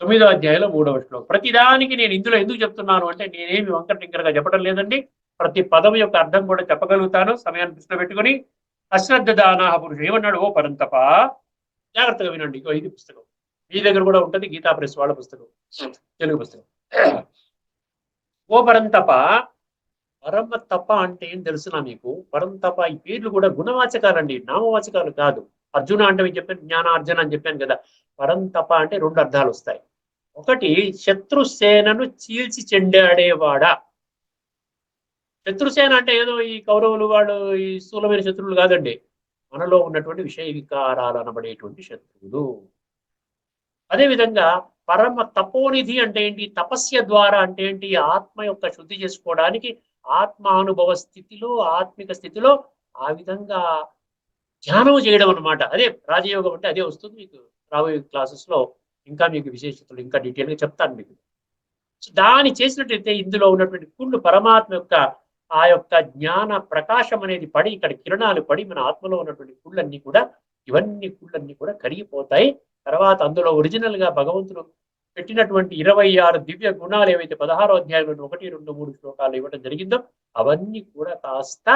9వ అధ్యాయంలో 3వ శ్లోకం. ప్రతిదానికి నేను ఇందులో ఎందుకు చెప్తున్నాను అంటే నేనేమి వంకర టింకరగా చెప్పడం లేదండి, ప్రతి పదం యొక్క అర్థం కూడా చెప్పగలుగుతాను సమయాన్ని దృష్టిలో పెట్టుకుని. అశ్రద్ధ దానాహ పురుష ఏమన్నాడు? ఓ పరంతప, జాగ్రత్తగా వినండి. ఇది పుస్తకం మీ దగ్గర కూడా ఉంటుంది, గీతా ప్రెస్ వాళ్ళ పుస్తకం, తెలుగు పుస్తకం. ఓ పరంతప, పరమ తప అంటే ఏం తెలుసునా మీకు? పరంతప ఈ పేర్లు కూడా గుణవాచకాలండి, నామవాచకాలు కాదు. అర్జున అంటే చెప్పాను, జ్ఞానార్జున అని చెప్పాను కదా. పరంతప అంటే 2 అర్థాలు వస్తాయి. ఒకటి, శత్రుసేనను చీల్చి చెండాడేవాడా. శత్రుసేన అంటే ఏదో ఈ కౌరవులు వాళ్ళు ఈ స్థూలమైన శత్రువులు కాదండి, మనలో ఉన్నటువంటి విషయ వికారాలు అనబడేటువంటి శత్రువులు. అదేవిధంగా పరమ తపోనిధి అంటే ఏంటి? తపస్య ద్వారా అంటే ఏంటి? ఆత్మ యొక్క శుద్ధి చేసుకోవడానికి ఆత్మానుభవ స్థితిలో, ఆత్మిక స్థితిలో ఆ విధంగా ధ్యానం చేయడం అనమాట. అదే రాజయోగం అంటే అదే వస్తుంది. మీకు రాబోయే క్లాసెస్ లో ఇంకా మీకు విశేషతలు ఇంకా డీటెయిల్ గా చెప్తాను మీకు. దాన్ని చేసినట్టయితే ఇందులో ఉన్నటువంటి కుళ్ళు పరమాత్మ యొక్క ఆ యొక్క జ్ఞాన ప్రకాశం అనేది పడి, ఇక్కడ కిరణాలు పడి మన ఆత్మలో ఉన్నటువంటి కుళ్ళన్నీ కూడా, ఇవన్నీ కుళ్ళన్నీ కూడా కరిగిపోతాయి. తర్వాత అందులో ఒరిజినల్ గా భగవంతుడు పెట్టినటువంటి 26 దివ్య గుణాలు ఏవైతే 16వ అధ్యాయంలో 1, 2, 3 శ్లోకాలు ఇవ్వడం జరిగిందో అవన్నీ కూడా కాస్త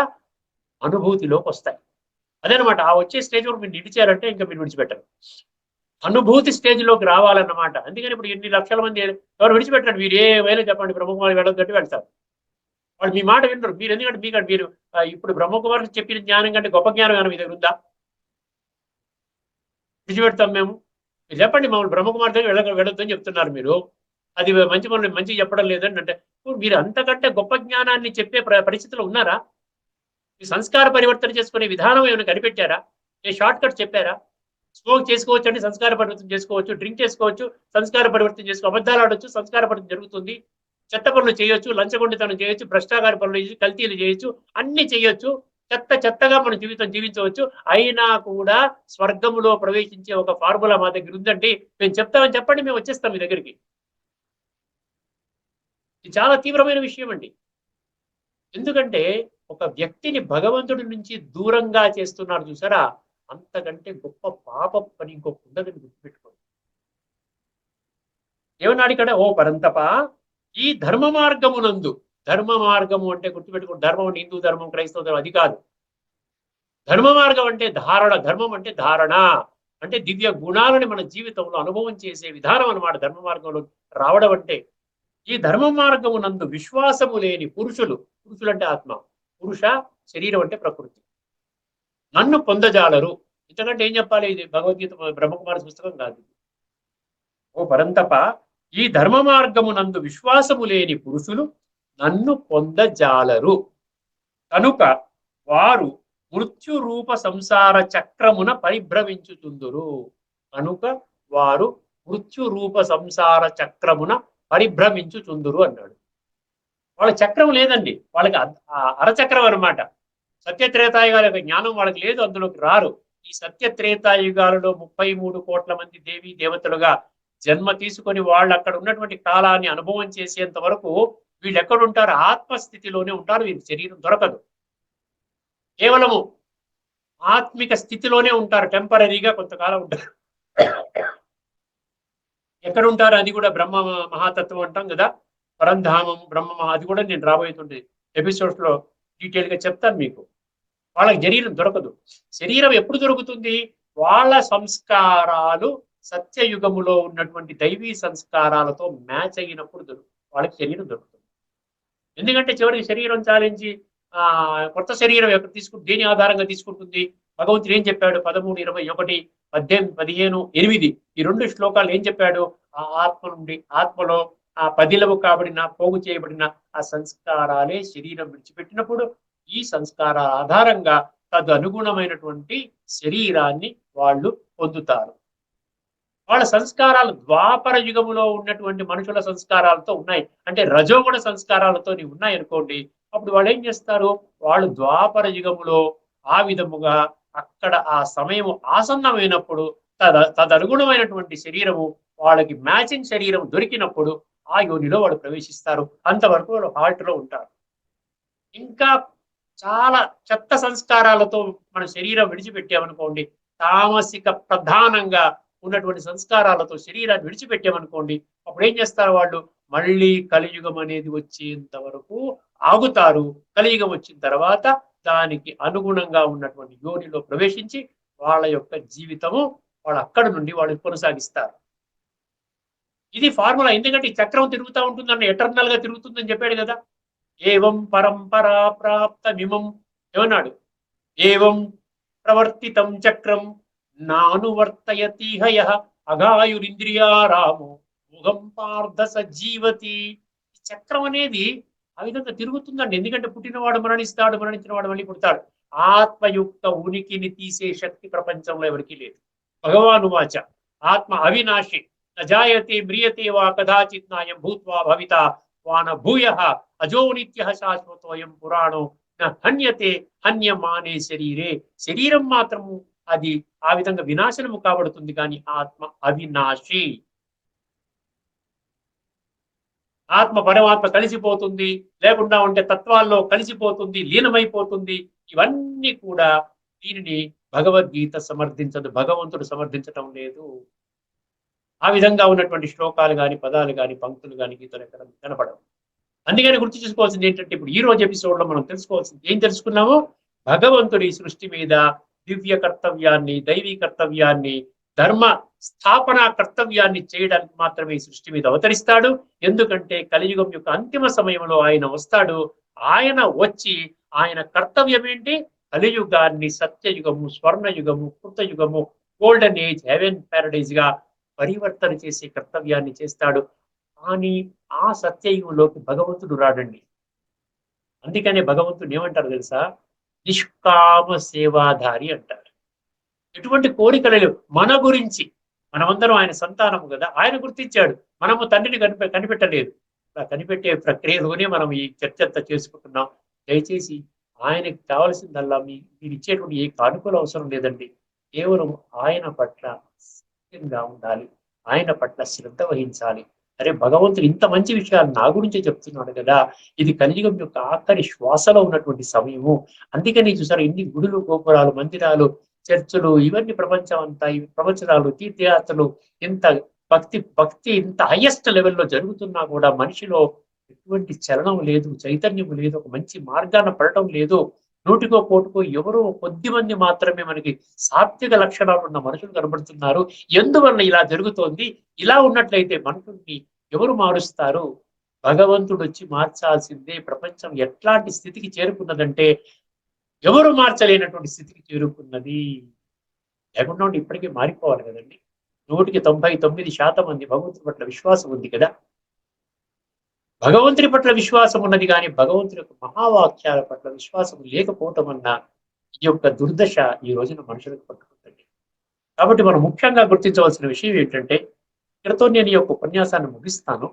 అనుభూతిలోకి వస్తాయి. అదనమాట. ఆ వచ్చే స్టేజ్ వరకు మీరు నిలిచారంటే ఇంకా మీరు విడిచిపెట్టరు. అనుభూతి స్టేజ్ లోకి రావాలన్నమాట. అందుకని ఇప్పుడు ఎన్ని లక్షల మంది ఎవరు విడిచిపెట్టారు? మీరు ఏమైనా చెప్పండి, బ్రహ్మకుమారి వెళ్ళొద్దంటే వెళ్తారు. వాళ్ళు మీ మాట వినరు. మీరు ఎందుకంటే మీరు ఇప్పుడు బ్రహ్మకుమారి చెప్పిన జ్ఞానం కంటే గొప్ప జ్ఞానం ఏమైనా మీ దగ్గర ఉందా? విడిచిపెడతాం మేము. మీరు చెప్పండి, మమ్మల్ని బ్రహ్మకుమారి దగ్గర వెళ్ళొద్దని చెప్తున్నారు మీరు, అది మంచి పనులు మంచిగా చెప్పడం లేదని అంటే మీరు అంతకంటే గొప్ప జ్ఞానాన్ని చెప్పే పరిస్థితిలో ఉన్నారా? మీ సంస్కార పరివర్తన చేసుకునే విధానం ఏమైనా కనిపెట్టారా? ఏ షార్ట్ కట్ చెప్పారా? స్మోక్ చేసుకోవచ్చు అంటే సంస్కార పరివర్తన చేసుకోవచ్చు, డ్రింక్ చేసుకోవచ్చు, సంస్కార పరివర్తన చేసుకో, అబద్ధాలు ఆడొచ్చు, సంస్కార పరివర్తన జరుగుతుంది, చెత్త పనులు చేయొచ్చు, లంచగొండితనం చేయొచ్చు, భ్రష్టాచార పనులు చేయొచ్చు, కల్తీలు చేయొచ్చు, అన్ని చేయొచ్చు, చెత్తగా మన జీవితం జీవించవచ్చు. అయినా కూడా స్వర్గంలో ప్రవేశించే ఒక ఫార్ములా మా దగ్గర ఉందండి, మేము చెప్తామని చెప్పండి, మేము వచ్చేస్తాం మీ దగ్గరికి. ఇది చాలా తీవ్రమైన విషయం అండి. ఎందుకంటే ఒక వ్యక్తిని భగవంతుడి నుంచి దూరంగా చేస్తున్నారు చూసారా, అంతకంటే గొప్ప పాప పని ఇంకొక ఉండదని గుర్తుపెట్టుకోండి. ఏమన్నాడు ఇక్కడ? ఓ పరంతప, ఈ ధర్మ మార్గమునందు, ధర్మ మార్గము అంటే గుర్తుపెట్టుకో, ధర్మం అంటే హిందూ ధర్మం, క్రైస్తవ ధర్మం అది కాదు. ధర్మ మార్గం అంటే ధారణ, ధర్మం అంటే ధారణ, అంటే దివ్య గుణాలని మన జీవితంలో అనుభవం చేసే విధానం అన్నమాట. ధర్మ మార్గంలో రావడం అంటే ఈ ధర్మ మార్గము నందు విశ్వాసము లేని పురుషులు, పురుషులు అంటే ఆత్మ, పురుష శరీరం అంటే ప్రకృతి, నన్ను పొందజాలరు. ఇంతకంటే ఏం చెప్పాలి? ఇది భగవద్గీత బ్రహ్మకుమారి పుస్తకం కాదు. ఓ పరంతప, ఈ ధర్మ మార్గము నందు విశ్వాసము లేని పురుషులు నన్ను పొందజాలరు కనుక వారు మృత్యు రూప సంసార చక్రమున పరిభ్రమించుతుందురు. కనుక వారు మృత్యు రూప సంసార చక్రమున పరిభ్రమించుచుందురు అన్నాడు. వాళ్ళ చక్రం లేదండి, వాళ్ళకి అరచక్రం అనమాట. సత్యత్రేతాయుగాల యొక్క జ్ఞానం వాళ్ళకి లేదు, అందులోకి రారు. ఈ సత్యత్రేతాయుగాలలో 33 కోట్ల మంది దేవీ దేవతలుగా జన్మ తీసుకొని వాళ్ళు అక్కడ ఉన్నటువంటి కాలాన్ని అనుభవం చేసేంత వరకు వీళ్ళు ఎక్కడుంటారు? ఆత్మస్థితిలోనే ఉంటారు. వీళ్ళ శరీరం దొరకదు, కేవలము ఆత్మిక స్థితిలోనే ఉంటారు. టెంపరీగా కొంతకాలం ఉంటారు. ఎక్కడ ఉంటారు? అది కూడా బ్రహ్మ మహాతత్వం అంటాం కదా, పరంధామం బ్రహ్మ అది కూడా నేను రాబోయేటువంటి ఎపిసోడ్స్ లో డీటెయిల్ గా చెప్తాను మీకు. వాళ్ళకి శరీరం దొరకదు. శరీరం ఎప్పుడు దొరుకుతుంది? వాళ్ళ సంస్కారాలు సత్యయుగములో ఉన్నటువంటి దైవీ సంస్కారాలతో మ్యాచ్ అయినప్పుడు వాళ్ళకి శరీరం దొరుకుతుంది. ఎందుకంటే చివరికి శరీరం చాలించి కొత్త శరీరం ఎక్కడ తీసుకుంటుంది? దేని ఆధారంగా తీసుకుంటుంది? భగవంతుడు ఏం చెప్పాడు? 13:21, 18, 15, 8 ఈ 2 శ్లోకాలు ఏం చెప్పాడు? ఆ ఆత్మ నుండి, ఆత్మలో ఆ పదిలము కాబడిన, పోగు చేయబడిన ఆ సంస్కారాలే శరీరం విడిచిపెట్టినప్పుడు ఈ సంస్కారాల ఆధారంగా తదనుగుణమైనటువంటి శరీరాన్ని వాళ్ళు పొందుతారు. వాళ్ళ సంస్కారాలు ద్వాపర యుగములో ఉన్నటువంటి మనుషుల సంస్కారాలతో ఉన్నాయి, అంటే రజోగుణ సంస్కారాలతో ఉన్నాయి అనుకోండి. అప్పుడు వాళ్ళు ఏం చేస్తారు? వాళ్ళు ద్వాపర యుగములో ఆ విధముగా అక్కడ ఆ సమయం ఆసన్నమైనప్పుడు తదనుగుణమైనటువంటి శరీరము వాళ్ళకి మ్యాచింగ్ శరీరం దొరికినప్పుడు ఆ యోనిలో వాళ్ళు ప్రవేశిస్తారు. అంతవరకు వాళ్ళు హాల్ట్ లో ఉంటారు. ఇంకా చాలా చెత్త సంస్కారాలతో మన శరీరం విడిచిపెట్టామనుకోండి, తామసిక ప్రధానంగా ఉన్నటువంటి సంస్కారాలతో శరీరాన్ని విడిచిపెట్టామనుకోండి, అప్పుడు ఏం చేస్తారు? వాళ్ళు మళ్ళీ కలియుగం అనేది వచ్చేంత వరకు ఆగుతారు. కలియుగం వచ్చిన తర్వాత దానికి అనుగుణంగా ఉన్నటువంటి యోనిలో ప్రవేశించి వాళ్ళ యొక్క జీవితము వాళ్ళు అక్కడి నుండి వాళ్ళు కొనసాగిస్తారు. ఇది ఫార్ములా. ఎందుకంటే ఈ చక్రం తిరుగుతూ ఉంటుందన్న, ఎటర్నల్ గా తిరుగుతుందని చెప్పాడు కదా. ఏవం పరంపరా ప్రాప్తమిమం ఏమన్నాడు? ఏవం ప్రవర్తితం చక్రం నానువర్తయతిహ యః అఘాయురింద్రియారామో ముఖం పార్థ సజీవతి. చక్రం అనేది ఆ విధంగా తిరుగుతుందండి. ఎందుకంటే పుట్టినవాడు మరణిస్తాడు, మరణించిన వాడు మళ్ళీ పుడతాడు. ఆత్మయుక్త ఉనికిని తీసే శక్తి ప్రపంచంలో ఎవరికి లేదు. భగవాను వాచ ఆత్మ అవినాశి నజాయతే మ్రియతే వా కదాచిత్ నాయం భూత్వా భవిత వాన భూయః అజో నిత్యః శాశ్వతోయం పురాణో న హన్యతే హన్యమానే శరీరే. శరీరం మాత్రము అది ఆ విధంగా వినాశనము కాబడుతుంది, కానీ ఆత్మ అవినాశి. ఆత్మ పరమాత్మ కలిసిపోతుంది, లేకుండా ఉంటే తత్వాల్లో కలిసిపోతుంది, లీనమైపోతుంది. ఇవన్నీ కూడా దీనిని భగవద్గీత సమర్థించదు, భగవంతుడు సమర్థించటం లేదు. ఆ విధంగా ఉన్నటువంటి శ్లోకాలు కానీ, పదాలు కానీ, పంక్తులు కానీ గీతలు ఎక్కడ కనపడవు. అందుకని గుర్తు చేసుకోవాల్సింది ఏంటంటే, ఇప్పుడు ఈ రోజు ఎపిసోడ్ లో మనం తెలుసుకోవాల్సింది ఏం తెలుసుకున్నాము? భగవంతుడి సృష్టి మీద దివ్య కర్తవ్యాన్ని, దైవీ కర్తవ్యాన్ని, ధర్మ స్థాపన కర్తవ్యాన్ని చేయడానికి మాత్రమే ఈ సృష్టి మీద అవతరిస్తాడు. ఎందుకంటే కలియుగం యొక్క అంతిమ సమయంలో ఆయన వస్తాడు. ఆయన వచ్చి ఆయన కర్తవ్యం ఏంటి? కలియుగాన్ని సత్యయుగము, స్వర్ణయుగము, కృతయుగము, గోల్డెన్ ఏజ్, హెవెన్ ప్యారడైజ్ గా పరివర్తన చేసే కర్తవ్యాన్ని చేస్తాడు. కానీ ఆ సత్యయుగంలోకి భగవంతుడు రాడండి. అందుకనే భగవంతుడు ఏమంటారు తెలుసా? నిష్కామ సేవాధారి అంటారు. ఎటువంటి కోరికలు లేవు. మన గురించి, మనమందరం ఆయన సంతానము కదా, ఆయన గుర్తించాడు. మనము తండ్రిని కనిపెట్టలేదు. కనిపెట్టే ప్రక్రియలోనే మనం ఈ చర్చ అంతా చేసుకుంటున్నాం. దయచేసి ఆయనకి కావాల్సిందల్లా మీరు ఇచ్చేటువంటి ఏ కానుకలు అవసరం లేదండి. కేవలం ఆయన పట్ల సత్యంగా ఉండాలి, ఆయన పట్ల శ్రద్ధ వహించాలి. అరే భగవంతుడు ఇంత మంచి విషయాలు నా గురించే చెప్తున్నాడు కదా. ఇది కలియుగం యొక్క ఆఖరి శ్వాసలో ఉన్నటువంటి సమయము. అందుకని చూసారు ఎన్ని గుడులు, గోపురాలు, మందిరాలు, చర్చలు, ఇవన్నీ ప్రపంచం అంతా, ఈ ప్రవచనాలు, తీర్థయాత్రలు, ఇంత భక్తి ఇంత హైయెస్ట్ లెవెల్లో జరుగుతున్నా కూడా మనిషిలో ఎటువంటి చలనం లేదు, చైతన్యం లేదు, ఒక మంచి మార్గాన పడటం లేదు. నూటికో కోటికో ఎవరో కొద్ది మంది మాత్రమే మనకి సాత్విక లక్షణాలు ఉన్న మనుషులు కనబడుతున్నారు. ఎందువల్ల ఇలా జరుగుతోంది? ఇలా ఉన్నట్లయితే మనుషుల్ని ఎవరు మారుస్తారు? భగవంతుడు వచ్చి మార్చాల్సిందే. ప్రపంచం ఎట్లాంటి స్థితికి చేరుకున్నదంటే ఎవరు మార్చలేనటువంటి స్థితికి చేరుకున్నది. లేకుండా ఉంటే ఇప్పటికీ మారిపోవాలి కదండి. 99% మంది భగవంతుడి పట్ల విశ్వాసం ఉంది కదా. భగవంతుడి పట్ల విశ్వాసం ఉన్నది కానీ భగవంతుడి యొక్క మహావాక్యాల పట్ల విశ్వాసం లేకపోవటం అన్న ఈ యొక్క దుర్దశ ఈ రోజున మనుషులకు పట్టుకుంటుంది. కాబట్టి మనం ముఖ్యంగా గుర్తించవలసిన విషయం ఏంటంటే, ఇక్కడతో నేను ఈ యొక్క ఉపన్యాసాన్ని ముగిస్తాను.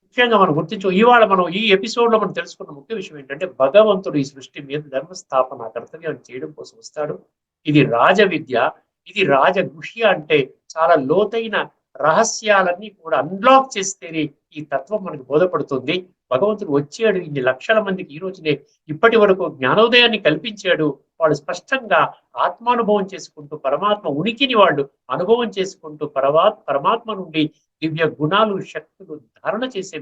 ముఖ్యంగా మనం ఇవాళ మనం ఈ ఎపిసోడ్ లో మనం తెలుసుకున్న ముఖ్య విషయం ఏంటంటే, భగవంతుడు ఈ సృష్టి మీద ధర్మస్థాపన కర్తవ్యం చేయడం కోసం వస్తాడు. ఇది రాజ విద్య, ఇది రాజగుహ్య, అంటే చాలా లోతైన రహస్యాలన్నీ కూడా అన్లాక్ చేస్తేనే ఈ తత్వం మనకు బోధపడుతుంది. భగవంతుడు వచ్చాడు, ఇన్ని లక్షల మందికి ఈ రోజునే ఇప్పటి వరకు జ్ఞానోదయాన్ని కల్పించాడు. వాళ్ళు స్పష్టంగా ఆత్మానుభవం చేసుకుంటూ పరమాత్మ ఉనికిని వాళ్ళు అనుభవం చేసుకుంటూ పరమాత్మ నుండి దివ్య గుణాలు శక్తులు ధారణ చేసే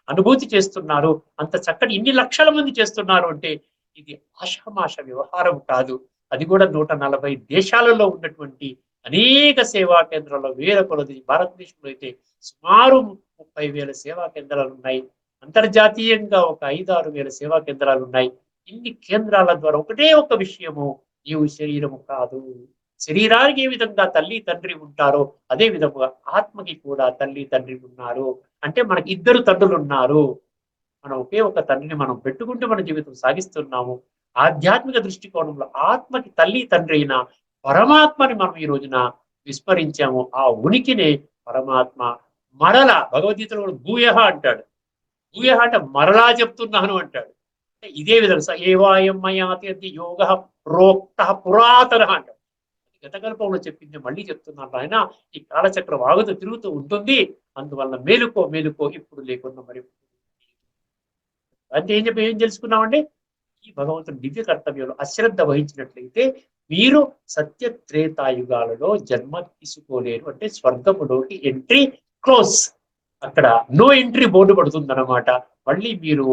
అనుభూతి చేస్తున్నారు. అంత చక్కటి ఇన్ని లక్షల మంది చేస్తున్నారు అంటే ఇది ఆషామాష వ్యవహారం కాదు. అది కూడా 140 దేశాలలో ఉన్నటువంటి అనేక సేవా కేంద్రాల్లో వేల కొలది, భారతదేశంలో అయితే సుమారు 30,000 సేవా కేంద్రాలు ఉన్నాయి. అంతర్జాతీయంగా ఒక 5-6 వేల సేవా కేంద్రాలు ఉన్నాయి. ఇన్ని కేంద్రాల ద్వారా ఒకటే ఒక విషయము, నీవు శరీరము కాదు. శరీరానికి ఏ విధంగా తల్లి తండ్రి ఉంటారో అదే విధముగా ఆత్మకి కూడా తల్లి తండ్రి ఉన్నారు. అంటే మనకి 2 తండ్రులు ఉన్నారు. మనం ఒకే ఒక తండ్రిని మనం పెట్టుకుంటూ మన జీవితం సాగిస్తున్నాము. ఆధ్యాత్మిక దృష్టికోణంలో ఆత్మకి తల్లి తండ్రి అయిన పరమాత్మని మనం ఈ రోజున విస్మరించాము. ఆ ఉనికినే పరమాత్మ మరల భగవద్గీతలో భూయః అంటాడు. భూయః అంటే మరలా చెప్తున్నాను అంటాడు. ఇదే విధంగా ఏవాయం మయాతి యోగ ప్రోక్త పురాతన అంటాడు. గతకల్పంలో చెప్పింది మళ్ళీ చెప్తున్నాను ఆయన. ఈ కాలచక్రం ఆగుతూ తిరుగుతూ ఉంటుంది, అందువల్ల మేలుకో మేలుకో ఇప్పుడు లేకున్నా మరి అంటే ఏం తెలుసుకున్నామండి? ఈ భగవంతుని దివ్య కర్తవ్యంలో అశ్రద్ధ వహించినట్లయితే మీరు సత్య త్రేతాయుగాలలో జన్మ తీసుకోలేరు. అంటే స్వర్గములోకి ఎంట్రీ క్లోజ్. అక్కడ నో ఎంట్రీ బోర్డు పడుతుందన్నమాట. మళ్ళీ మీరు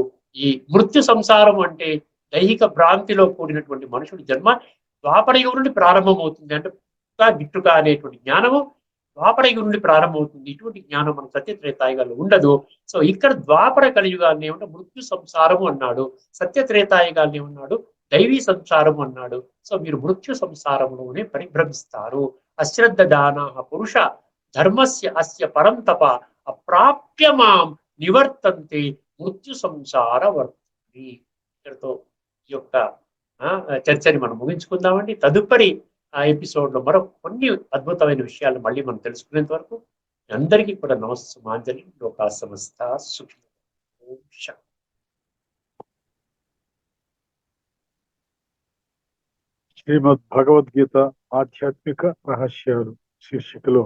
ఈ మృత్యు సంసారం అంటే దైహిక భ్రాంతిలో కూడినటువంటి మనుషుడి జన్మ ద్వాపర యుగం నుండి ప్రారంభమవుతుంది. అంటే గిట్టుగా అనేటువంటి జ్ఞానము ద్వాపర యుగం నుండి ప్రారంభమవుతుంది. ఇటువంటి జ్ఞానం మన సత్య త్రేతాయుగాల్లో ఉండదు. సో ఇక్కడ ద్వాపర కలియుగాన్ని ఏమంటే మృత్యు సంసారము అన్నాడు, సత్య త్రేతాయుగాన్ని ఏమన్నాడు, దైవీ సంసారము అన్నాడు. సో మీరు మృత్యు సంసారములోనే పరిభ్రమిస్తారు. అశ్రద్ధ దాన పురుష ధర్మస్య అస్య పరంతప అప్రాప్య మాం నివర్తంతే మృత్యు సంసార వర్తి. ఇక్కడతో ఈ యొక్క చర్చని మనం ముగించుకుందామండి. తదుపరి ఆ ఎపిసోడ్ లో మరో కొన్ని అద్భుతమైన విషయాలు మళ్ళీ మనం తెలుసుకునేంత వరకు అందరికీ కూడా నమస్సుమాంజలి. లోకా సమస్త సుఖి. శ్రీమద్ భగవద్గీత ఆధ్యాత్మిక రహస్యాలు శీర్షికలో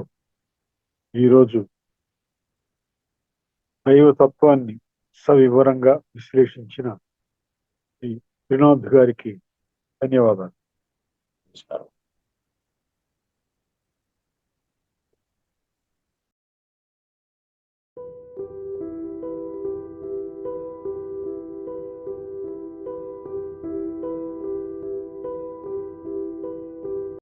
ఈరోజు దైవతత్వాన్ని సవివరంగా విశ్లేషించిన శ్రీ వినోద్ గారికి ధన్యవాదాలు. నమస్కారం.